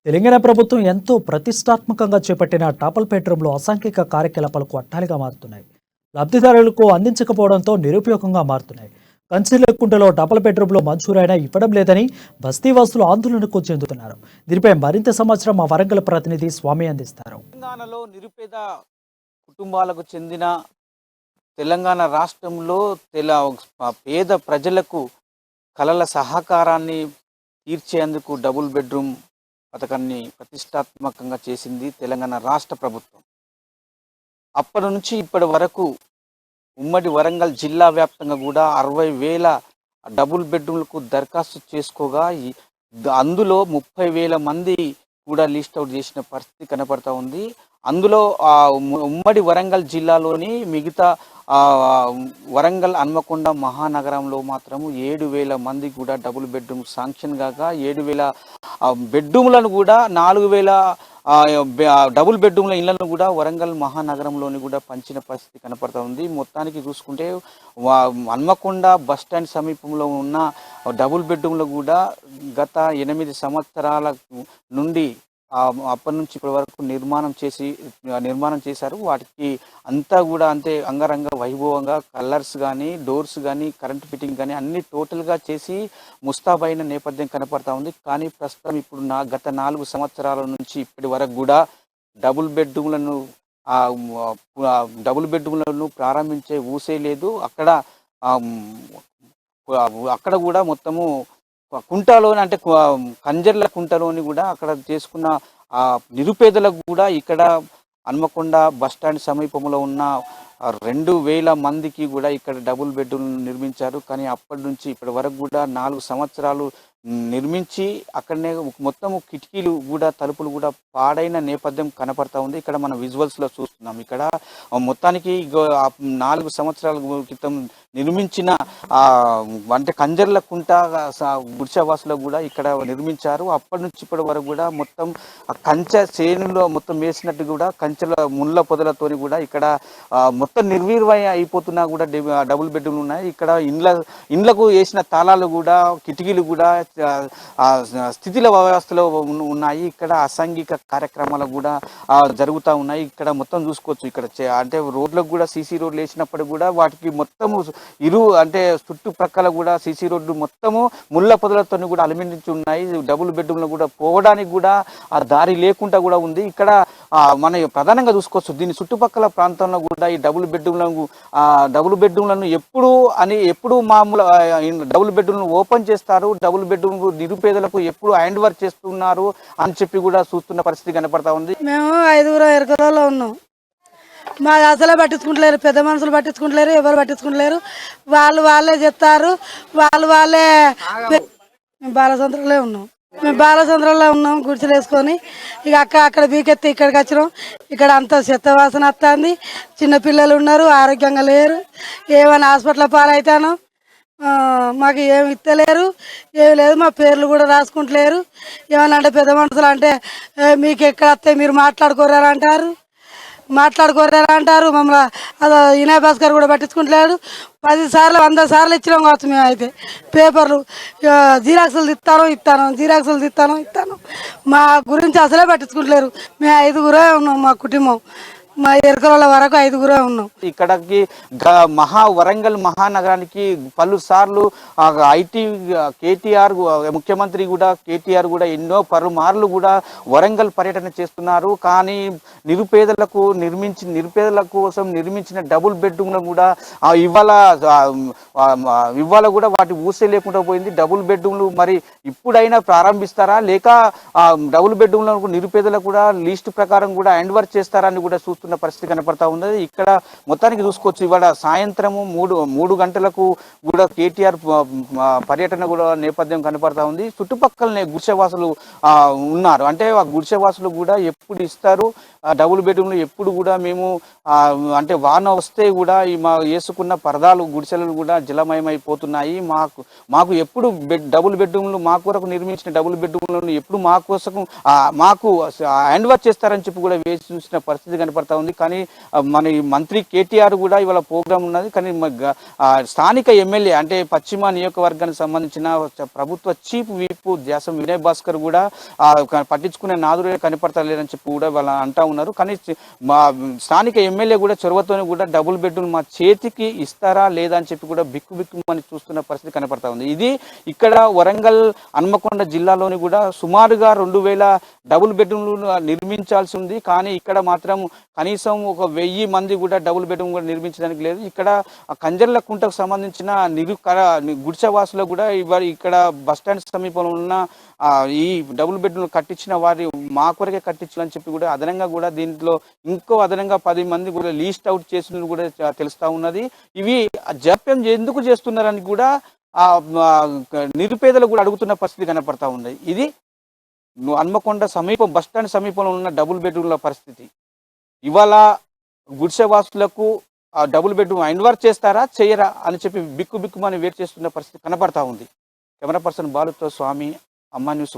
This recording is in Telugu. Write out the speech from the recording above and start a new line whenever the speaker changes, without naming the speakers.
తెలంగాణ ప్రభుత్వం ఎంతో ప్రతిష్టాత్మకంగా చేపట్టిన డబుల్ బెడ్రూమ్లు అసాంఘిక కార్యకలాపాలకు అట్టాలుగా మారుతున్నాయి. లబ్ధిదారులకు అందించకపోవడంతో నిరుపయోగంగా మారుతున్నాయి. కంచిలేకుంటలో డబుల్ బెడ్రూమ్లో మంజూరైనా ఇవ్వడం లేదని బస్తీవాసులు ఆందోళనకు చెందుతున్నారు. దీనిపై మరింత సమాచారం మా వరంగల్ ప్రతినిధి స్వామి అందిస్తారు.
తెలంగాణలో నిరుపేద కుటుంబాలకు చెందిన తెలంగాణ రాష్ట్రంలో పేద ప్రజలకు కలల సహకారాన్ని తీర్చేందుకు డబుల్ బెడ్రూమ్ పథకాన్ని ప్రతిష్టాత్మకంగా చేసింది తెలంగాణ రాష్ట్ర ప్రభుత్వం. అప్పటి నుంచి ఇప్పటి వరకు ఉమ్మడి వరంగల్ జిల్లా వ్యాప్తంగా కూడా 60,000 డబుల్ బెడ్రూమ్లకు దరఖాస్తు చేసుకోగా అందులో 30,000 మంది కూడా లిస్ట్ అవుట్ చేసిన పరిస్థితి కనపడతా ఉంది. అందులో ఉమ్మడి వరంగల్ జిల్లాలోని మిగతా వరంగల్ హన్మకొండ మహానగరంలో మాత్రము 7,000 మంది కూడా డబుల్ బెడ్రూమ్ శాంక్షన్ కాగా 7,000 బెడ్రూమ్లను కూడా 4,000 డబుల్ బెడ్రూమ్ల ఇళ్లను కూడా వరంగల్ మహానగరంలోని కూడా పంచిన పరిస్థితి కనపడతా ఉంది. మొత్తానికి చూసుకుంటే హన్మకొండ బస్టాండ్ సమీపంలో ఉన్న డబుల్ బెడ్రూమ్లు కూడా గత 8 సంవత్సరాల నుండి అప్పటి నుంచి ఇప్పటి వరకు నిర్మాణం చేశారు. వాటికి అంతా కూడా అంతే అంగరంగ వైభవంగా కలర్స్ కానీ, డోర్స్ కానీ, కరెంట్ ఫిట్టింగ్ కానీ అన్ని టోటల్గా చేసి ముస్తాబైన నేపథ్యం కనపడతా ఉంది. కానీ ప్రస్తుతం ఇప్పుడు గత 4 సంవత్సరాల నుంచి ఇప్పటి వరకు కూడా డబుల్ బెడ్రూమ్లను ప్రారంభించే ఊసే లేదు. అక్కడ కూడా మొత్తము కుంటలోని అంటే కంజర్ల కుంటలోని కూడా అక్కడ చేసుకున్న నిరుపేదలకు కూడా ఇక్కడ హన్మకొండ బస్టాండ్ సమీపంలో ఉన్న 2,000 మందికి కూడా ఇక్కడ డబుల్ బెడ్రూమ్ నిర్మించారు. కానీ అప్పటి నుంచి ఇప్పటి వరకు కూడా 4 సంవత్సరాలు నిర్మించి అక్కడనే మొత్తము కిటికీలు కూడా తలుపులు కూడా పాడైన నేపథ్యం కనపడతా ఉంది. ఇక్కడ మన విజువల్స్లో చూస్తున్నాం. ఇక్కడ మొత్తానికి 4 సంవత్సరాల క్రితం నిర్మించిన అంటే కంజర్ల కుంట గుడిసెవాసులు కూడా ఇక్కడ నిర్మించారు. అప్పటి నుంచి ఇప్పటి వరకు కూడా మొత్తం కంచె శ్రేణుల్లో మొత్తం వేసినట్టు కూడా కంచెల ముళ్ళ పొదలతోని కూడా ఇక్కడ మొత్తం నిర్వీర్యం అయిపోతున్నా కూడా డబుల్ బెడ్రూమ్లు ఉన్నాయి. ఇక్కడ ఇండ్లకు వేసిన తాళాలు కూడా కిటికీలు కూడా స్థితిల వ్యవస్థలో ఉన్నాయి. ఇక్కడ అసాంఘిక కార్యక్రమాలు కూడా జరుగుతూ ఉన్నాయి. ఇక్కడ మొత్తం చూసుకోవచ్చు. ఇక్కడ అంటే రోడ్లకు కూడా సీసీ రోడ్లు వేసినప్పుడు కూడా వాటికి మొత్తము అంటే చుట్టుప్రక్కల కూడా సీసీ రోడ్లు మొత్తము ముళ్ళ పొదలతో కూడా అలమించి ఉన్నాయి. డబుల్ బెడ్రూమ్లు కూడా పోవడానికి కూడా ఆ దారి లేకుండా కూడా ఉంది. ఇక్కడ మన ప్రధానంగా చూసుకోవచ్చు. దీని చుట్టుపక్కల ప్రాంతంలో కూడా ఈ డబుల్ బెడ్రూమ్లను ఎప్పుడు మామూలు డబుల్ బెడ్రూమ్లను ఓపెన్ చేస్తారు, డబుల్ బెడ్రూమ్ నిరుపేదలకు ఎప్పుడు హ్యాండ్ వర్క్ చేస్తున్నారు అని చెప్పి కూడా చూస్తున్న పరిస్థితి కనపడతా ఉంది.
మేము 5 ఎరకలలో ఉన్నాం. మా అసలే పట్టించుకుంటలేరు, పెద్ద మనుషులు పట్టించుకుంటలేరు, ఎవరు పట్టించుకుంటలేరు. వాళ్ళే చెప్తారు, వాళ్ళే మేము బాలచంద్రంలో ఉన్నాం గుడిసెలు వేసుకొని. ఇక అక్కడ బీకెత్తి ఇక్కడికి వచ్చినాం. ఇక్కడ అంతా చెత్త వాసన వస్తుంది. చిన్నపిల్లలు ఉన్నారు, ఆరోగ్యంగా లేరు. ఏమైనా హాస్పిటల్ పాలవుతాను, మాకు ఏమి ఇస్తలేరు, ఏమి లేదు. మా పేర్లు కూడా రాసుకుంటలేరు. ఏమన్నా అంటే పెద్ద మనుషులు అంటే మీకు ఎక్కడ వస్తే మీరు మాట్లాడుకోరారంటారు. మమ్మల్ని అది వినయ్ భాస్కర్ కూడా పట్టించుకుంటలేడు. 10 సార్లు 100 సార్లు ఇచ్చినాం కావచ్చు. మేము అయితే పేపర్లు జిరాక్సులు ఇస్తాను. మా గురించి అసలే పట్టించుకుంటలేరు. మేము 5 ఉన్నాం. మా కుటుంబం మా ఎరకల వరకు 5 ఉన్నాం.
ఇక్కడికి వరంగల్ మహానగరానికి పలు సార్లు ఐటీ ముఖ్యమంత్రి కూడా కేటీఆర్ కూడా ఎన్నో పలుమార్లు కూడా వరంగల్ పర్యటన చేస్తున్నారు. కానీ నిరుపేదల కోసం నిర్మించిన డబుల్ బెడ్రూమ్లు కూడా ఇవాళ కూడా వాటి ఊసే లేకుండా పోయింది. డబుల్ బెడ్రూమ్లు మరి ఇప్పుడైనా ప్రారంభిస్తారా, లేక డబుల్ బెడ్రూమ్లకు నిరుపేదలకు కూడా లిస్ట్ ప్రకారం కూడా హ్యాండ్ వర్క్ చేస్తారని కూడా చూస్తున్న పరిస్థితి కనపడతా ఉన్నది. ఇక్కడ మొత్తానికి చూసుకోవచ్చు. ఇవాళ సాయంత్రము 3 గంటలకు కూడా కేటీఆర్ పర్యటన కూడా నేపథ్యం కనపడతా ఉంది. చుట్టుపక్కలనే గుడిసెవాసులు ఉన్నారు. అంటే ఆ గుడిసెవాసులు కూడా ఎప్పుడు ఇస్తారు డబుల్ బెడ్రూమ్లు, ఎప్పుడు కూడా మేము అంటే వాన వస్తే కూడా మా వేసుకున్న పరదాలు గుడిసెలు కూడా జలమయమైపోతున్నాయి. మాకు ఎప్పుడు డబుల్ బెడ్రూమ్లు మా కొరకు నిర్మించిన డబుల్ బెడ్రూమ్లను ఎప్పుడు మాకు హ్యాండ్ వర్క్ చేస్తారని చెప్పి కూడా వేసి చూసిన పరిస్థితి కనపడతా ఉంది. కానీ మన ఈ మంత్రి కేటీఆర్ కూడా ఇవాళ ప్రోగ్రామ్ ఉన్నది. కానీ స్థానిక ఎమ్మెల్యే అంటే పశ్చిమ నియోజకవర్గానికి సంబంధించిన ప్రభుత్వ చీఫ్ విప్ ధ్యాసం వినయ్ భాస్కర్ కూడా పట్టించుకునే నాదురే కనపడతలేదని చెప్పి కూడా వాళ్ళు అంటా ఉన్నారు. కానీ మా స్థానిక ఎమ్మెల్యే కూడా చొరవతోనే కూడా డబుల్ బెడ్రూమ్ మా చేతికి ఇస్తారా లేదా అని చెప్పి కూడా బిక్కు చూస్తున్న పరిస్థితి కనపడతా ఉంది. ఇది ఇక్కడ వరంగల్ హన్మకొండ జిల్లాలోని కూడా సుమారుగా 2000 డబుల్ బెడ్రూమ్లు నిర్మించాల్సి ఉంది. కానీ ఇక్కడ మాత్రం కనీసం ఒక 1000 మంది కూడా డబుల్ బెడ్రూమ్ కూడా నిర్మించడానికి లేదు. ఇక్కడ కంజర్ల కుంటకు సంబంధించిన గుడిసెవాసులు కూడా ఇక్కడ బస్టాండ్ సమీపంలో ఉన్న ఈ డబుల్ బెడ్రూమ్ కట్టించిన వారి మా కొరకే కట్టించాలని చెప్పి కూడా అదనంగా కూడా దీంట్లో ఇంకో అదనంగా 10 మంది కూడా లీస్ట్ అవుట్ చేసినట్టు కూడా తెలుస్తా ఉన్నది. ఇవి జాప్యం ఎందుకు చేస్తున్నారని కూడా నిరుపేదలు కూడా అడుగుతున్న పరిస్థితి కనపడతా ఉంది. ఇది హన్మకొండ సమీపం బస్టాండ్ సమీపంలో ఉన్న డబుల్ బెడ్రూమ్ల పరిస్థితి. ఇవాళ గుడిసెవాసులకు ఆ డబుల్ బెడ్రూమ్ ఎన్వర్ చేస్తారా చేయరా అని చెప్పి బిక్కుమని వెయిట్ చేస్తున్న పరిస్థితి కనపడతా ఉంది. కెమెరా పర్సన్ బాలుతో స్వామి, అమ్మా న్యూస్.